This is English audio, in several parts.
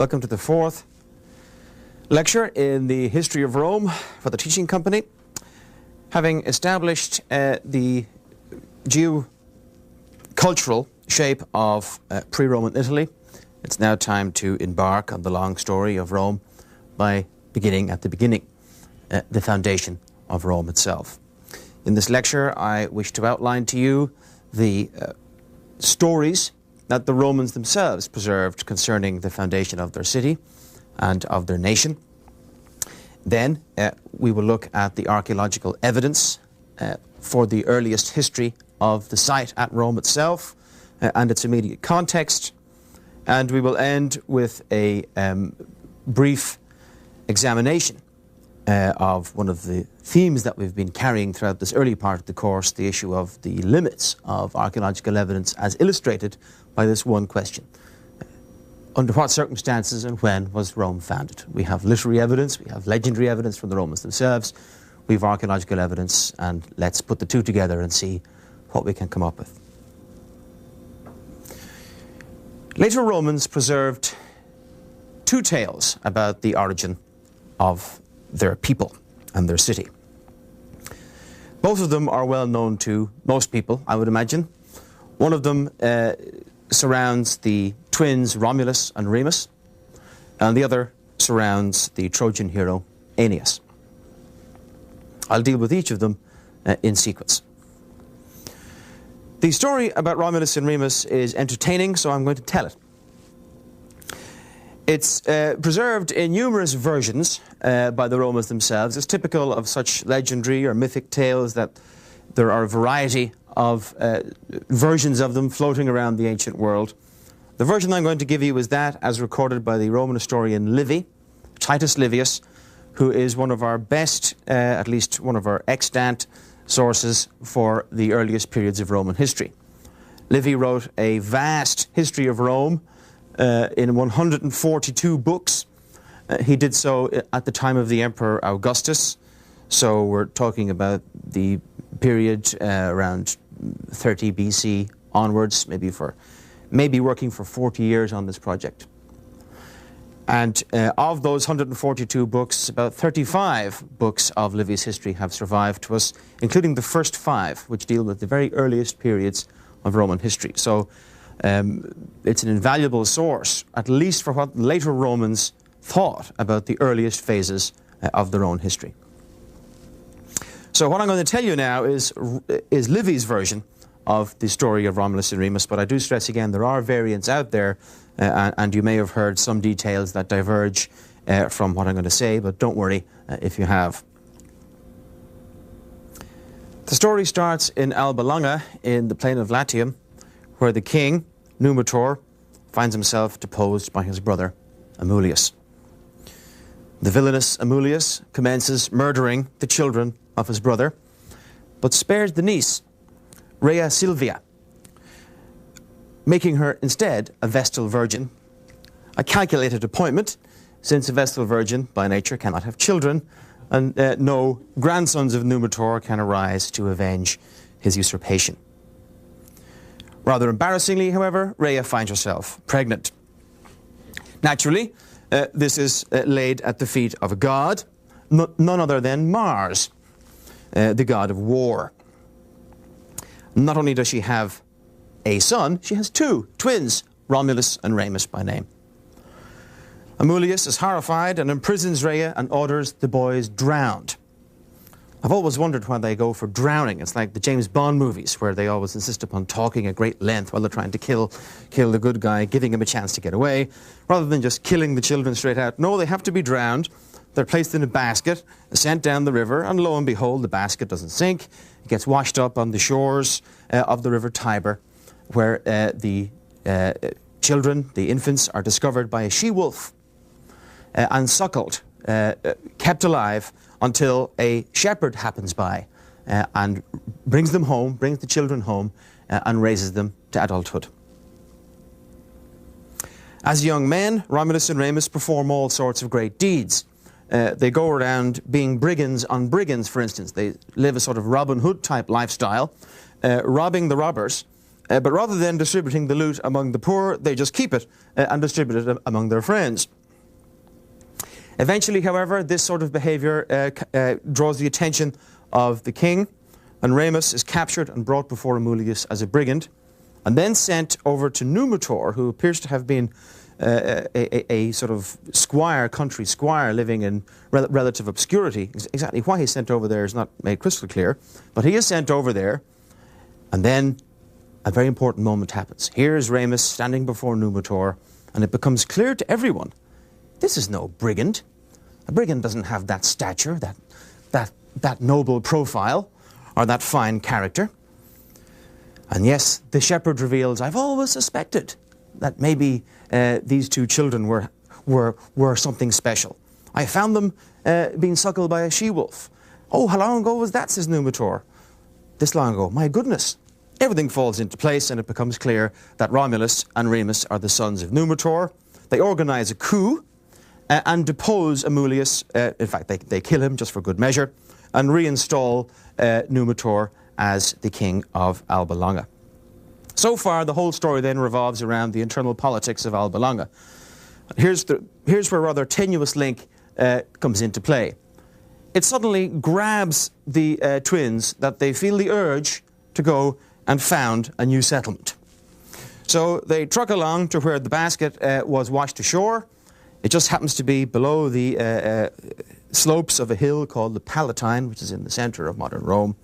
Welcome to the fourth lecture in the history of Rome for the Teaching Company. Having established the geo-cultural shape of pre-Roman Italy, it's now time to embark on the long story of Rome by beginning at the beginning, the foundation of Rome itself. In this lecture, I wish to outline to you the stories that the Romans themselves preserved concerning the foundation of their city and of their nation. Then we will look at the archaeological evidence for the earliest history of the site at Rome itself and its immediate context. And we will end with a brief examination of one of the themes that we've been carrying throughout this early part of the course, the issue of the limits of archaeological evidence as illustrated by this one question. Under what circumstances and when was Rome founded? We have literary evidence, we have legendary evidence from the Romans themselves, we have archaeological evidence, and let's put the two together and see what we can come up with. Later Romans preserved two tales about the origin of their people and their city. Both of them are well known to most people, I would imagine. One of them surrounds the twins Romulus and Remus, and the other surrounds the Trojan hero Aeneas. I'll deal with each of them in sequence. The story about Romulus and Remus is entertaining, so I'm going to tell it. It's preserved in numerous versions by the Romans themselves. It's typical of such legendary or mythic tales that there are a variety of versions of them floating around the ancient world. The version I'm going to give you is that as recorded by the Roman historian Livy, Titus Livius, who is one of our best, at least one of our extant sources for the earliest periods of Roman history. Livy wrote a vast history of Rome in 142 books. He did so at the time of the Emperor Augustus, so we're talking about the period around 30 BC onwards, maybe working for 40 years on this project. And of those 142 books, about 35 books of Livy's history have survived to us, including the first 5, which deal with the very earliest periods of Roman history. So it's an invaluable source, at least for what later Romans thought about the earliest phases of their own history. So what I'm going to tell you now is Livy's version of the story of Romulus and Remus, but I do stress again there are variants out there, and you may have heard some details that diverge from what I'm going to say, but don't worry if you have. The story starts in Alba Longa in the plain of Latium, where the king, Numitor, finds himself deposed by his brother, Amulius. The villainous Amulius commences murdering the children of his brother, but spares the niece, Rhea Silvia, making her instead a Vestal Virgin, a calculated appointment, since a Vestal Virgin by nature cannot have children, and no grandsons of Numitor can arise to avenge his usurpation. Rather embarrassingly, however, Rhea finds herself pregnant. Naturally, this is laid at the feet of a god, none other than Mars, the god of war. Not only does she have a son, she has 2 twins, Romulus and Remus by name. Amulius is horrified and imprisons Rhea and orders the boys drowned. I've always wondered why they go for drowning. It's like the James Bond movies where they always insist upon talking at great length while they're trying to kill the good guy, giving him a chance to get away, rather than just killing the children straight out. No, they have to be drowned. They're placed in a basket, sent down the river, and lo and behold, the basket doesn't sink. It gets washed up on the shores of the river Tiber, where the children, the infants, are discovered by a she-wolf and suckled, kept alive until a shepherd happens by and brings them home, brings the children home, and raises them to adulthood. As young men, Romulus and Remus perform all sorts of great deeds. They go around being brigands on brigands, for instance. They live a sort of Robin Hood type lifestyle, robbing the robbers But rather than distributing the loot among the poor, they just keep it and distribute it among their friends. Eventually, however, this sort of behaviour draws the attention of the king, and Remus is captured and brought before Amulius as a brigand, and then sent over to Numitor, who appears to have been a sort of squire, country squire, living in relative obscurity. Exactly why he's sent over there is not made crystal clear, but he is sent over there, and then a very important moment happens. Here is Remus standing before Numitor, and it becomes clear to everyone, this is no brigand. A brigand doesn't have that stature, that noble profile, or that fine character. And yes, the shepherd reveals, I've always suspected that maybe these two children were something special. I found them being suckled by a she-wolf. Oh, how long ago was that, says Numitor. This long ago, my goodness. Everything falls into place, and it becomes clear that Romulus and Remus are the sons of Numitor. They organise a coup and depose Amulius. In fact, they kill him just for good measure, and reinstall Numitor as the king of Alba Longa. So far, the whole story then revolves around the internal politics of Alba Longa. Here's where a rather tenuous link comes into play. It suddenly grabs the twins that they feel the urge to go and found a new settlement. So they truck along to where the basket was washed ashore. It just happens to be below the slopes of a hill called the Palatine, which is in the centre of modern Rome,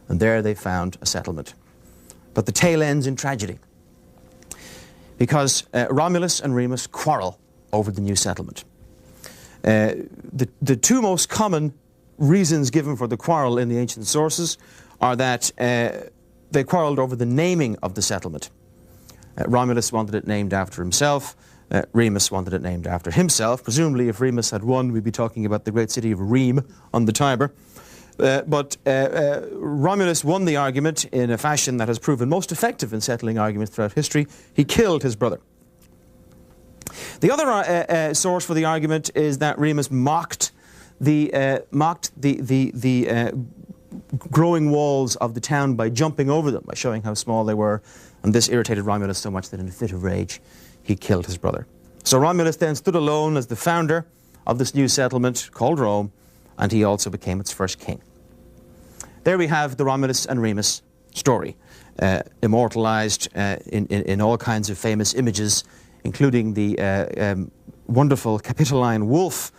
and there they found a settlement. But the tale ends in tragedy, because Romulus and Remus quarrel over the new settlement. The two most common reasons given for the quarrel in the ancient sources are that they quarrelled over the naming of the settlement. Romulus wanted it named after himself. Remus wanted it named after himself. Presumably, if Remus had won, we'd be talking about the great city of Rheims on the Tiber. But Romulus won the argument in a fashion that has proven most effective in settling arguments throughout history. He killed his brother. The other source for the argument is that Remus mocked the growing walls of the town by jumping over them, by showing how small they were, and this irritated Romulus so much that in a fit of rage he killed his brother. So Romulus then stood alone as the founder of this new settlement called Rome, and he also became its first king. There we have the Romulus and Remus story, immortalized in all kinds of famous images, including the wonderful Capitoline wolf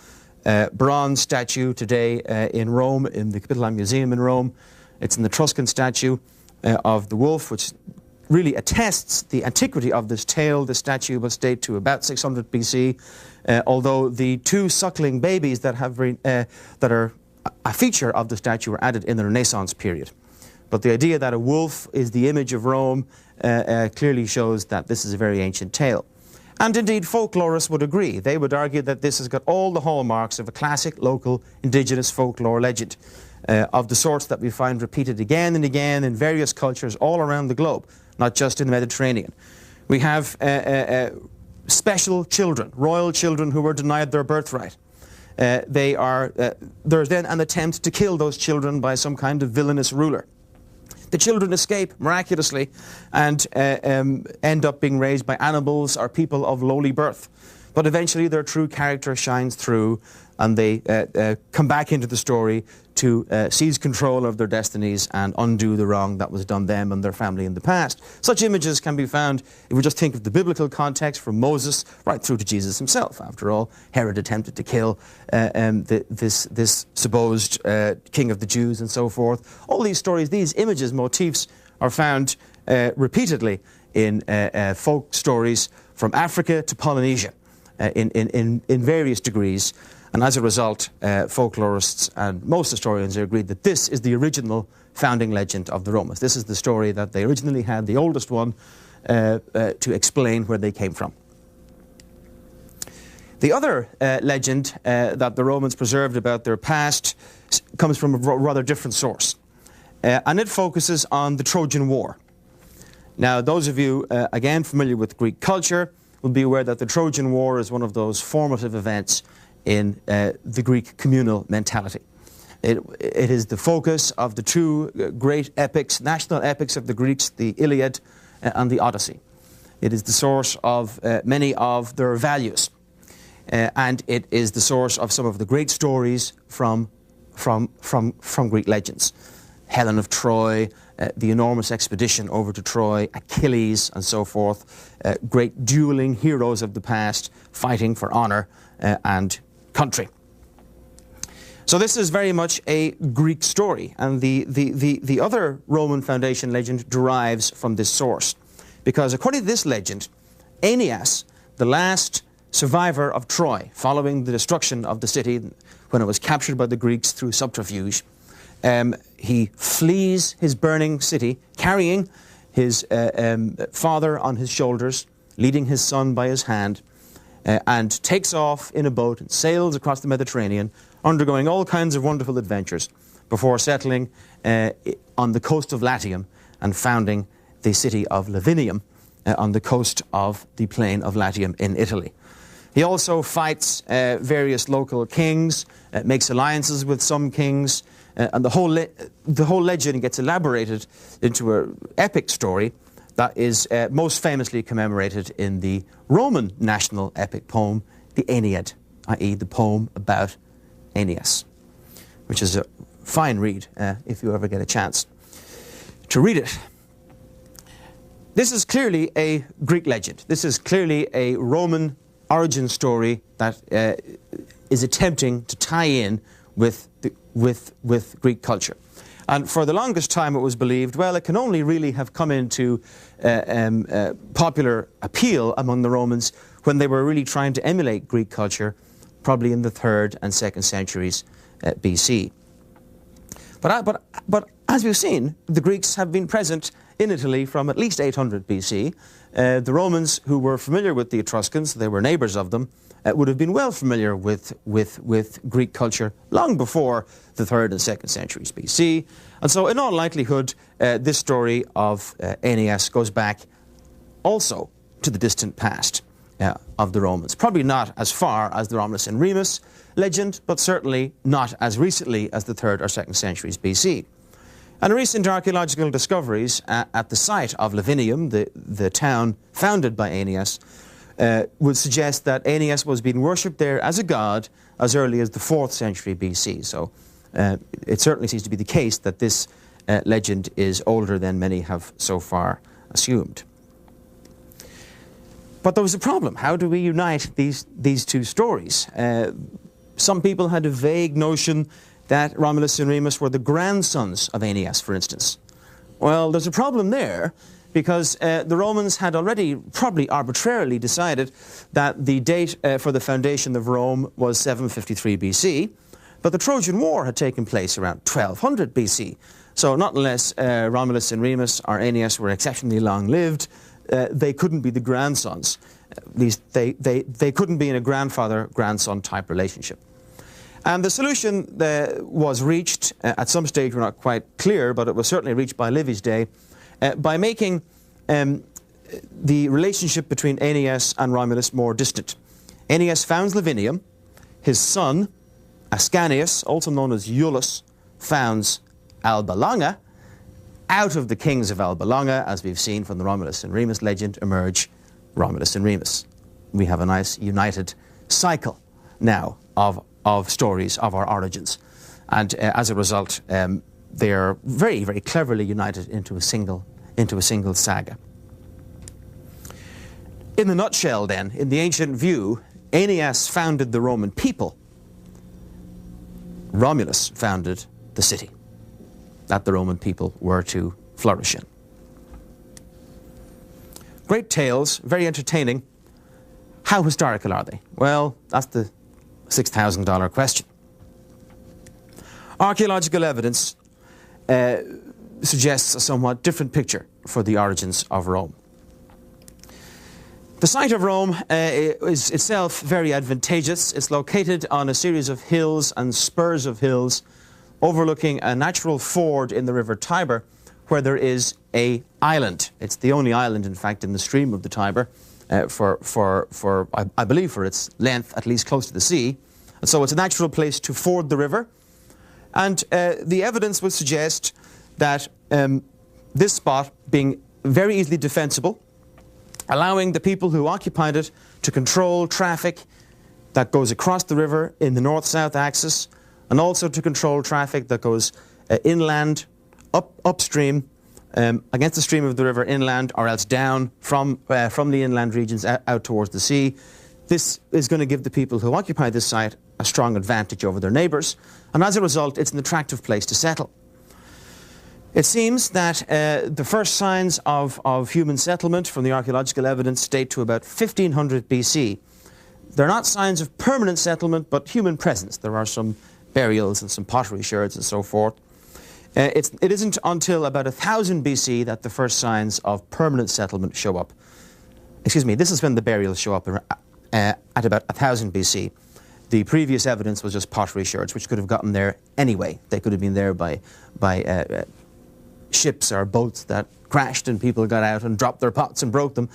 bronze statue today in Rome, in the Capitoline Museum in Rome. It's an Etruscan statue of the wolf, which really attests the antiquity of this tale. The statue must date to about 600 BC, although the two suckling babies that are a feature of the statue were added in the Renaissance period. But the idea that a wolf is the image of Rome clearly shows that this is a very ancient tale. And indeed, folklorists would agree. They would argue that this has got all the hallmarks of a classic local indigenous folklore legend, of the sorts that we find repeated again and again in various cultures all around the globe, not just in the Mediterranean. We have special children, royal children who were denied their birthright. There's then an attempt to kill those children by some kind of villainous ruler. The children escape miraculously and end up being raised by animals or people of lowly birth. But eventually their true character shines through, and they come back into the story to seize control of their destinies and undo the wrong that was done them and their family in the past. Such images can be found, if we just think of the biblical context, from Moses right through to Jesus himself. After all, Herod attempted to kill this supposed king of the Jews and so forth. All these stories, these images, motifs, are found repeatedly in folk stories from Africa to Polynesia in various degrees. And as a result, folklorists and most historians are agreed that this is the original founding legend of the Romans. This is the story that they originally had, the oldest one, to explain where they came from. The other legend that the Romans preserved about their past comes from a rather different source. And it focuses on the Trojan War. Now, those of you, again, familiar with Greek culture will be aware that the Trojan War is one of those formative events in the Greek communal mentality. It is the focus of the two great epics, national epics of the Greeks, the Iliad and the Odyssey. It is the source of many of their values, and it is the source of some of the great stories from Greek legends. Helen of Troy, the enormous expedition over to Troy, Achilles, and so forth. Great dueling heroes of the past fighting for honor and country. So this is very much a Greek story, and the other Roman foundation legend derives from this source. Because according to this legend, Aeneas, the last survivor of Troy, following the destruction of the city when it was captured by the Greeks through subterfuge, he flees his burning city, carrying his father on his shoulders, leading his son by his hand, and takes off in a boat and sails across the Mediterranean, undergoing all kinds of wonderful adventures before settling on the coast of Latium and founding the city of Lavinium on the coast of the plain of Latium in Italy. He also fights various local kings, makes alliances with some kings, and the whole legend gets elaborated into an epic story that is most famously commemorated in the Roman national epic poem, the Aeneid, i.e. the poem about Aeneas, which is a fine read if you ever get a chance to read it. This is clearly a Greek legend. This is clearly a Roman origin story that is attempting to tie in with Greek culture. And for the longest time it was believed, well, it can only really have come into popular appeal among the Romans when they were really trying to emulate Greek culture, probably in the 3rd and 2nd centuries BC. But as we've seen, the Greeks have been present in Italy from at least 800 BC. The Romans, who were familiar with the Etruscans, they were neighbours of them, would have been well familiar with Greek culture long before the 3rd and 2nd centuries BC. And so in all likelihood, this story of Aeneas goes back also to the distant past of the Romans. Probably not as far as the Romulus and Remus legend, but certainly not as recently as the 3rd or 2nd centuries BC. And recent archaeological discoveries at the site of Lavinium, the town founded by Aeneas, would suggest that Aeneas was being worshipped there as a god as early as the 4th century BC. So it certainly seems to be the case that this legend is older than many have so far assumed. But there was a problem. How do we unite these two stories? Some people had a vague notion that Romulus and Remus were the grandsons of Aeneas, for instance. Well, there's a problem there, because the Romans had already probably arbitrarily decided that the date for the foundation of Rome was 753 BC, but the Trojan War had taken place around 1200 BC. So not unless Romulus and Remus or Aeneas were exceptionally long-lived, they couldn't be the grandsons. At least they couldn't be in a grandfather-grandson type relationship. And the solution was reached, at some stage we're not quite clear, but it was certainly reached by Livy's day, by making the relationship between Aeneas and Romulus more distant. Aeneas founds Lavinium. His son, Ascanius, also known as Iulus, founds Alba Longa. Out of the kings of Alba Longa, as we've seen from the Romulus and Remus legend, emerge Romulus and Remus. We have a nice united cycle now of stories of our origins. And as a result, they are very, very cleverly united into a single saga. In the nutshell then, in the ancient view, Aeneas founded the Roman people. Romulus founded the city that the Roman people were to flourish in. Great tales, very entertaining. How historical are they? Well, that's the $6,000 question. Archaeological evidence suggests a somewhat different picture for the origins of Rome. The site of Rome is itself very advantageous. It's located on a series of hills and spurs of hills overlooking a natural ford in the river Tiber, where there is an island. It's the only island, in fact, in the stream of the Tiber, I believe for its length, at least close to the sea. And so it's a natural place to ford the river. And the evidence would suggest that this spot, being very easily defensible, allowing the people who occupied it to control traffic that goes across the river in the north-south axis, and also to control traffic that goes inland, upstream, against the stream of the river inland, or else down from the inland regions out towards the sea. This is going to give the people who occupy this site a strong advantage over their neighbours, and as a result, it's an attractive place to settle. It seems that the first signs of human settlement from the archaeological evidence date to about 1500 BC. They're not signs of permanent settlement, but human presence. There are some burials and some pottery sherds and so forth. It isn't until about 1000 BC that the first signs of permanent settlement show up. Excuse me, this is when the burials show up at about 1000 BC. The previous evidence was just pottery sherds, which could have gotten there anyway. They could have been there by ships or boats that crashed and people got out and dropped their pots and broke them.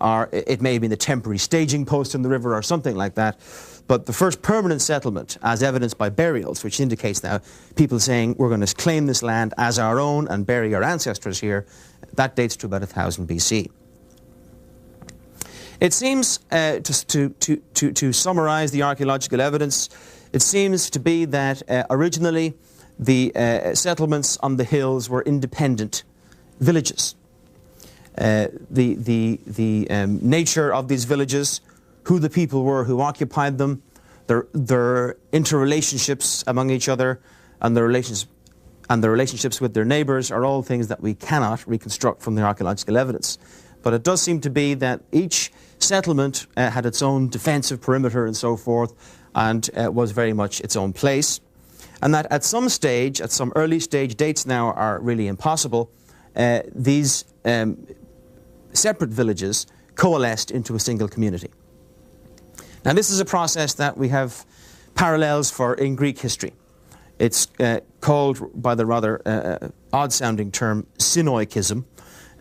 Or it may have been a temporary staging post in the river or something like that. But the first permanent settlement, as evidenced by burials, which indicates now people saying we're going to claim this land as our own and bury our ancestors here, that dates to about 1000 BC. It seems, to summarise the archaeological evidence, it seems to be that originally the settlements on the hills were independent villages. The nature of these villages, who the people were who occupied them, their interrelationships among each other, and their relationships with their neighbours are all things that we cannot reconstruct from the archaeological evidence. But it does seem to be that each settlement had its own defensive perimeter and so forth, and was very much its own place. And that at some stage, at some early stage, dates now are really impossible, these separate villages coalesced into a single community. Now this is a process that we have parallels for in Greek history. It's called by the rather odd-sounding term synoikism,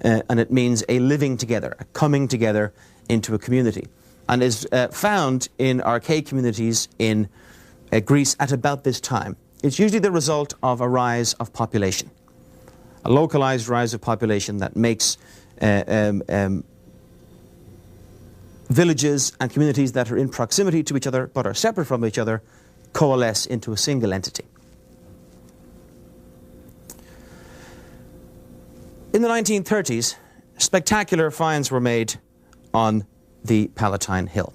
and it means a living together, a coming together into a community, and is found in archaic communities in Greece at about this time. It's usually the result of a rise of population, a localized rise of population that makes villages and communities that are in proximity to each other but are separate from each other coalesce into a single entity. In the 1930s, spectacular finds were made on the Palatine Hill.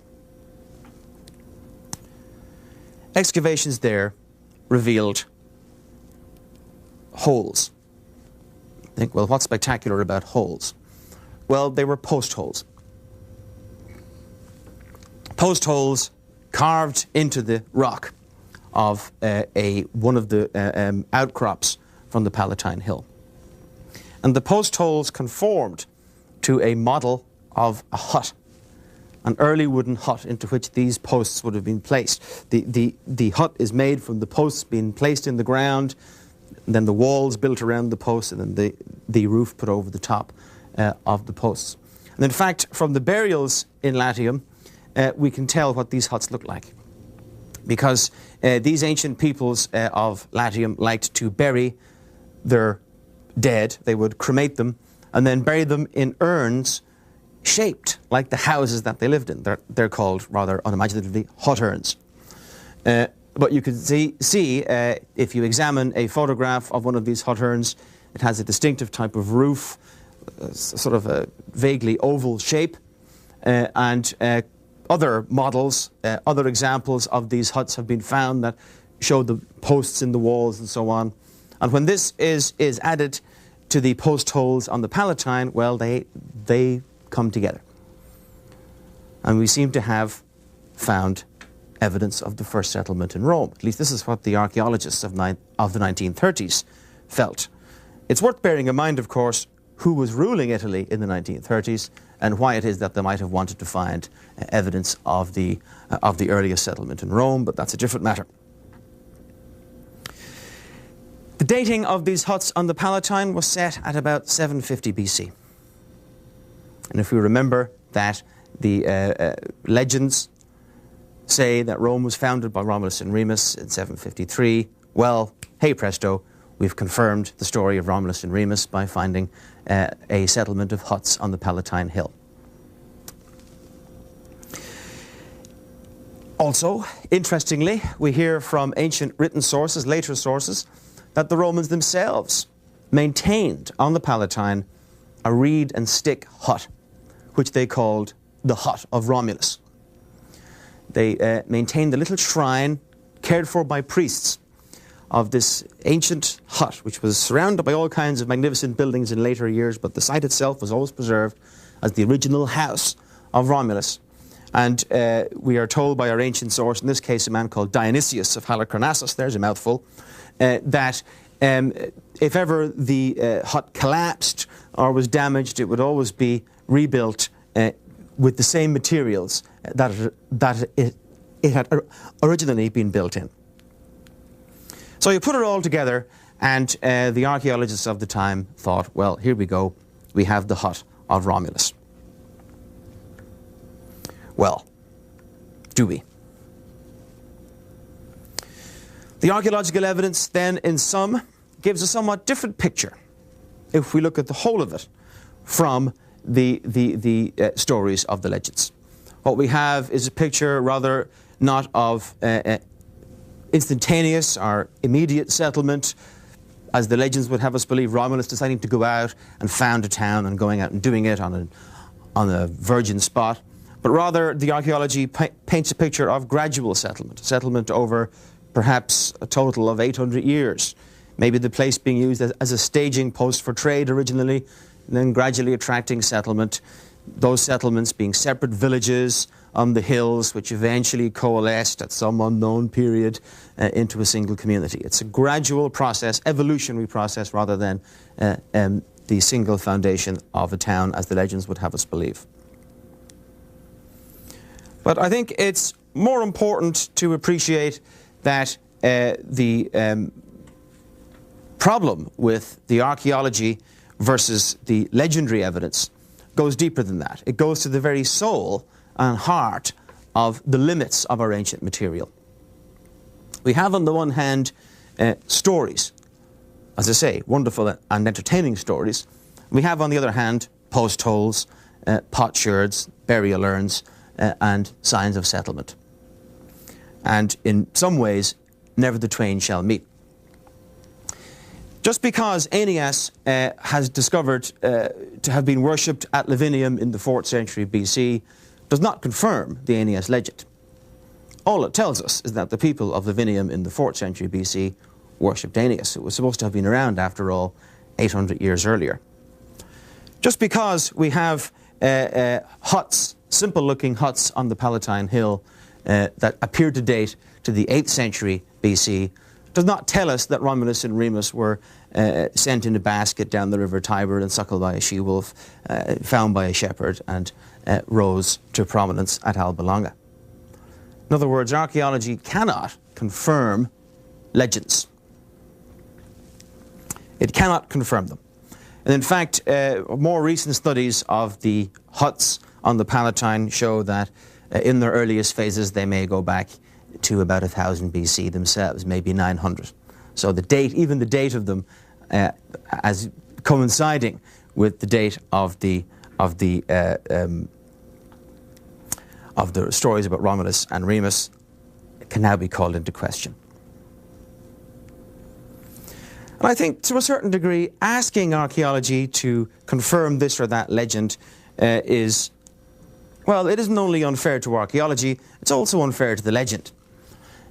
Excavations there revealed holes. Think, well, what's spectacular about holes? Well, they were post holes. Post holes carved into the rock of one of the outcrops from the Palatine Hill. And the post holes conformed to a model of a hut, an early wooden hut into which these posts would have been placed. The hut is made from the posts being placed in the ground, and then the walls built around the posts, and then the roof put over the top of the posts. And in fact, from the burials in Latium, we can tell what these huts look like, because these ancient peoples of Latium liked to bury their dead. They would cremate them and then bury them in urns shaped like the houses that they lived in. They're called, rather unimaginatively, hut urns. But you can see if you examine a photograph of one of these hut urns, it has a distinctive type of roof, sort of a vaguely oval shape, and other models, other examples of these huts have been found that show the posts in the walls and so on. And when this is added to the post holes on the Palatine, well, they come together. And we seem to have found evidence of the first settlement in Rome. At least this is what the archaeologists of the 1930s felt. It's worth bearing in mind, of course, who was ruling Italy in the 1930s and why it is that they might have wanted to find evidence of the earliest settlement in Rome, but that's a different matter. The dating of these huts on the Palatine was set at about 750 BC. And if we remember that the legends say that Rome was founded by Romulus and Remus in 753, well, hey presto, we've confirmed the story of Romulus and Remus by finding a settlement of huts on the Palatine Hill. Also, interestingly, we hear from ancient written sources, later sources, that the Romans themselves maintained on the Palatine a reed and stick hut, which they called the Hut of Romulus. They maintained a little shrine cared for by priests of this ancient hut, which was surrounded by all kinds of magnificent buildings in later years, but the site itself was always preserved as the original house of Romulus. And we are told by our ancient source, in this case a man called Dionysius of Halicarnassus, there's a mouthful, that if ever the hut collapsed or was damaged, it would always be rebuilt with the same materials that it had originally been built in. So you put it all together, and the archaeologists of the time thought, well, here we go, we have the hut of Romulus. Well, do we? The archaeological evidence then, in sum, gives a somewhat different picture if we look at the whole of it from the stories of the legends. What we have is a picture rather not of instantaneous or immediate settlement, as the legends would have us believe, Romulus deciding to go out and found a town and going out and doing it on a virgin spot, but rather the archaeology paints a picture of gradual settlement over perhaps a total of 800 years. Maybe the place being used as a staging post for trade originally, and then gradually attracting settlement, those settlements being separate villages on the hills which eventually coalesced at some unknown period into a single community. It's a gradual process, evolutionary process, rather than the single foundation of a town, as the legends would have us believe. But I think it's more important to appreciate that the problem with the archaeology versus the legendary evidence goes deeper than that. It goes to the very soul and heart of the limits of our ancient material. We have on the one hand stories, as I say, wonderful and entertaining stories. We have on the other hand post holes, potsherds, burial urns, and signs of settlement. And in some ways, never the twain shall meet. Just because Aeneas has discovered to have been worshipped at Lavinium in the 4th century BC does not confirm the Aeneas legend. All it tells us is that the people of Lavinium in the 4th century BC worshipped Aeneas, who was supposed to have been around, after all, 800 years earlier. Just because we have huts, simple-looking huts on the Palatine Hill that appear to date to the 8th century BC does not tell us that Romulus and Remus were sent in a basket down the river Tiber and suckled by a she-wolf, found by a shepherd, and rose to prominence at Alba Longa. In other words, archaeology cannot confirm legends. It cannot confirm them. And in fact, more recent studies of the huts on the Palatine show that in their earliest phases they may go back to about 1000 BC themselves, maybe 900. So the date, even the date of them, as coinciding with the date of the stories about Romulus and Remus, can now be called into question. And I think, to a certain degree, asking archaeology to confirm this or that legend is, well, it isn't only unfair to archaeology, it's also unfair to the legend.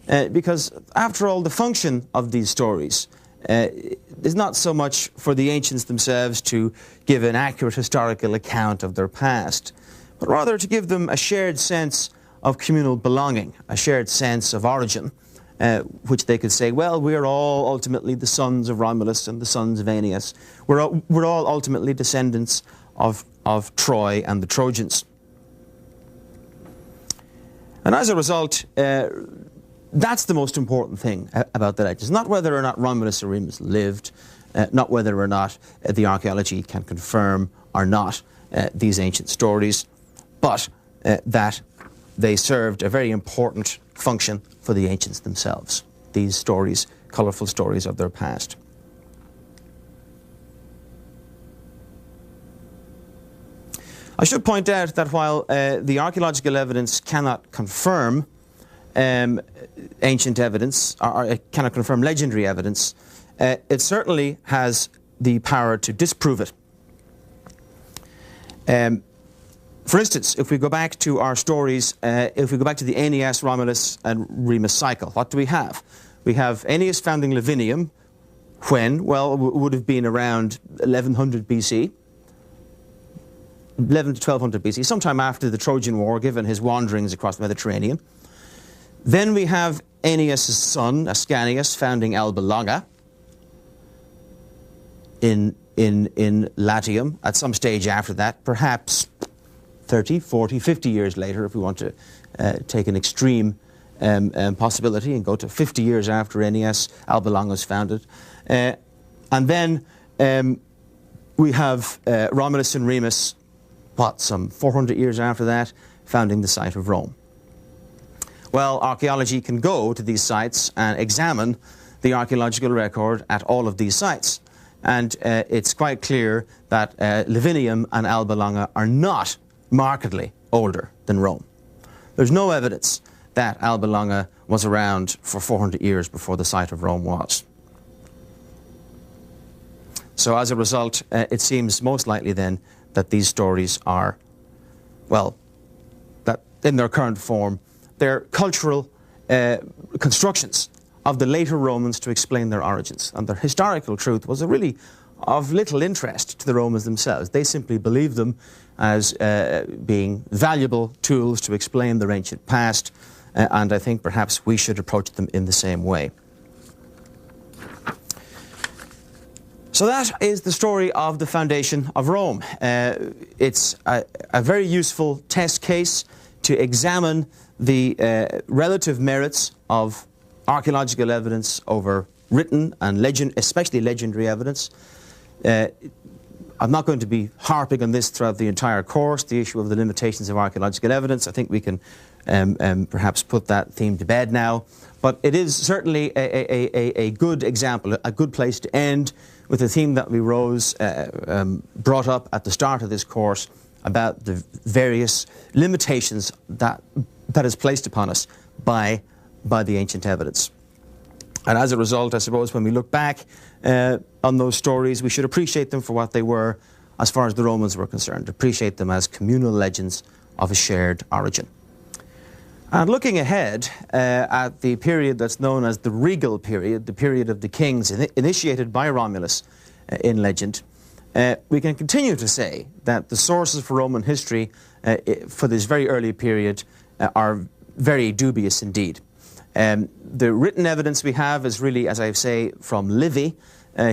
Because, after all, the function of these stories is not so much for the ancients themselves to give an accurate historical account of their past, but rather to give them a shared sense of communal belonging, a shared sense of origin, which they could say, well, we're all ultimately the sons of Romulus and the sons of Aeneas. We're all ultimately descendants of Troy and the Trojans. And as a result, that's the most important thing about the legends. Not whether or not Romulus or Remus lived, not whether or not the archaeology can confirm or not these ancient stories, but that they served a very important function for the ancients themselves, these stories, colourful stories of their past. I should point out that while the archaeological evidence cannot confirm ancient evidence, or it cannot confirm legendary evidence, it certainly has the power to disprove it. For instance, if we go back to our stories, if we go back to the Aeneas, Romulus and Remus cycle, what do we have? We have Aeneas founding Lavinium when? Well, it would have been around 1100 BC. 11 to 1200 BC, sometime after the Trojan War, given his wanderings across the Mediterranean. Then we have Aeneas' son, Ascanius, founding Alba Longa in Latium at some stage after that, perhaps 30, 40, 50 years later, if we want to take an extreme possibility and go to 50 years after Aeneas, Alba Longa was founded. And then we have Romulus and Remus, some 400 years after that, founding the site of Rome. Well, archaeology can go to these sites and examine the archaeological record at all of these sites. And it's quite clear that Lavinium and Alba Longa are not markedly older than Rome. There's no evidence that Alba Longa was around for 400 years before the site of Rome was. So as a result, it seems most likely then that these stories are, well, that in their current form, they're cultural constructions of the later Romans to explain their origins. And their historical truth was really of little interest to the Romans themselves. They simply believed them as being valuable tools to explain their ancient past, and I think perhaps we should approach them in the same way. So that is the story of the foundation of Rome. It's a very useful test case to examine the relative merits of archaeological evidence over written and especially legendary evidence. I'm not going to be harping on this throughout the entire course, the issue of the limitations of archaeological evidence. I think we can perhaps put that theme to bed now. But it is certainly a good example, a good place to end with the theme that we brought up at the start of this course about the various limitations that is placed upon us by the ancient evidence. And as a result, I suppose, when we look back on those stories, we should appreciate them for what they were as far as the Romans were concerned, appreciate them as communal legends of a shared origin. And looking ahead at the period that's known as the regal period, the period of the kings initiated by Romulus in legend, we can continue to say that the sources for Roman history for this very early period are very dubious indeed. The written evidence we have is really, as I say, from Livy.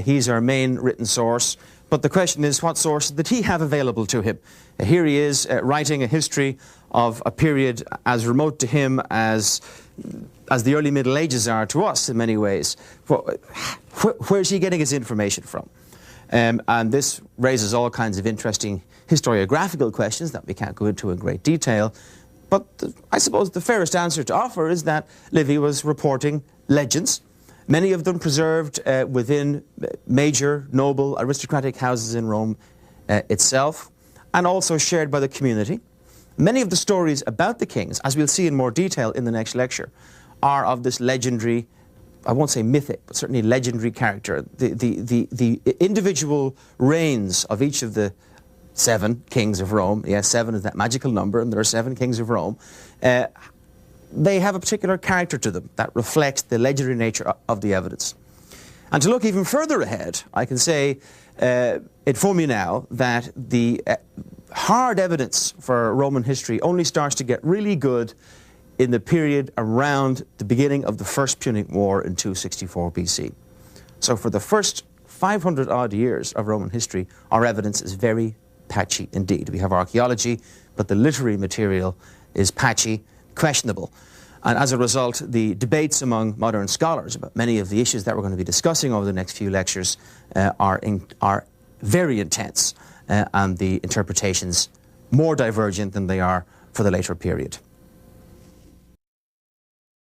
He's our main written source. But the question is, what source did he have available to him? Here he is writing a history of a period as remote to him as the early Middle Ages are to us in many ways. Where's he getting his information from? And this raises all kinds of interesting historiographical questions that we can't go into in great detail. But I suppose the fairest answer to offer is that Livy was reporting legends, many of them preserved within major, noble, aristocratic houses in Rome itself, and also shared by the community. Many of the stories about the kings, as we'll see in more detail in the next lecture, are of this legendary, I won't say mythic, but certainly legendary character. The individual reigns of each of the 7 kings of Rome, yes, 7 is that magical number, and there are 7 kings of Rome, they have a particular character to them that reflects the legendary nature of the evidence. And to look even further ahead, I can say, inform you now that the hard evidence for Roman history only starts to get really good in the period around the beginning of the First Punic War in 264 BC. So for the first 500 odd years of Roman history, our evidence is very patchy indeed. We have archaeology, but the literary material is patchy, questionable. And as a result, the debates among modern scholars about many of the issues that we're going to be discussing over the next few lectures are very intense, and the interpretations more divergent than they are for the later period.